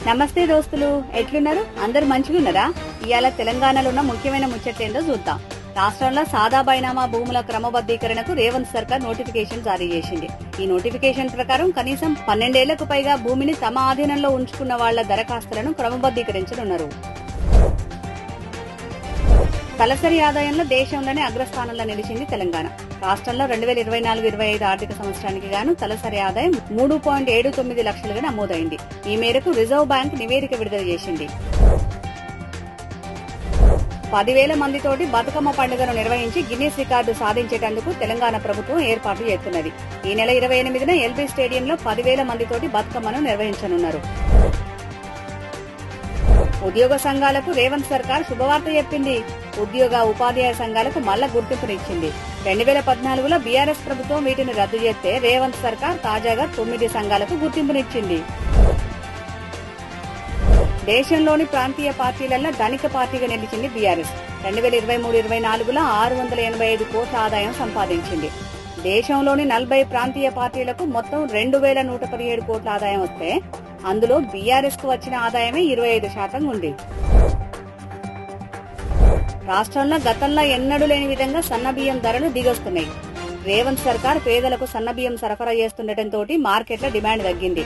నమస్తే దోస్తులు, ఎట్లున్నారు? అందరు మంచిగున్నారా? ఇవాళ తెలంగాణలో ఉన్న ముఖ్యమైన ముచ్చట్లేందో చూద్దాం. రాష్ట్రంలో సాదా బైనామా భూముల క్రమబద్దీకరణకు రేవంత్ సర్కార్ నోటిఫికేషన్ జారీ చేసింది. ఈ నోటిఫికేషన్ ప్రకారం కనీసం 12 ఏళ్లకు పైగా భూమిని తమ ఆధీనంలో ఉంచుకున్న వాళ్ల దరఖాస్తులను క్రమబద్దీకరించనున్నారు. తలసరి ఆదాయంలో దేశంలోనే అగ్రస్థానంలో నిలిచింది తెలంగాణ. రాష్ట్రంలో 2024-25 ఆర్థిక సంవత్సరానికి గాను తలసరి ఆదాయం 3.79 లక్షలుగా నమోదైంది. ఈ మేరకు రిజర్వ్ బ్యాంక్ నివేదిక విడుదల చేసింది. 10,000 మందితోటి బతుకమ్మ పండుగను నిర్వహించి గిన్నీస్ రికార్డు సాధించేటందుకు తెలంగాణ ప్రభుత్వం ఏర్పాట్లు చేస్తున్నది. ఈ నెల 28న ఎల్బీ స్టేడియంలో 10,000 మందితోటి బతుకమ్మను నిర్వహించనున్నారు. ఉద్యోగ సంఘాలకు రేవంత్ సర్కార్ శుభవార్త చెప్పింది. ఉద్యోగ ఉపాధ్యాయ సంఘాలకు మళ్ల గుర్తింపునిచ్చింది. 2014లో బీఆర్ఎస్ ప్రభుత్వం వీటిని రద్దు చేస్తే రేవంత్ సర్కార్ తాజాగా 9 సంఘాలకు గుర్తింపునిచ్చింది. దేశంలోని ప్రాంతీయ పార్టీలలో ధనిక పార్టీగా నిలిచింది బీఆర్ఎస్. 2023-24లో 685 కోట్ల ఆదాయం సంపాదించింది. దేశంలోని 40 ప్రాంతీయ పార్టీలకు మొత్తం 2,117 కోట్ల ఆదాయం వస్తే అందులో బీఆర్ఎస్ కు వచ్చిన ఆదాయమే 25% ఉంది. రాష్ట్రంలో గతంలో ఎన్నడూ లేని విధంగా సన్నబియ్యం ధరలు దిగొస్తున్నాయి. రేవంత్ సర్కార్ పేదలకు సన్నబియ్యం సరఫరా చేస్తుండటంతో మార్కెట్లో డిమాండ్ తగ్గింది.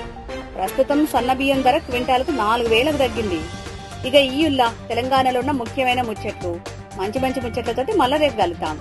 ప్రస్తుతం సన్నబియ్యం ధర క్వింటాల్కు 4,000కు తగ్గింది. ఇక ఈయుల్లా తెలంగాణలో ఉన్న ముఖ్యమైన ముచ్చట్లు. మంచి ముచ్చట్లతోటి మళ్ళా రేపు కలుద్దాం.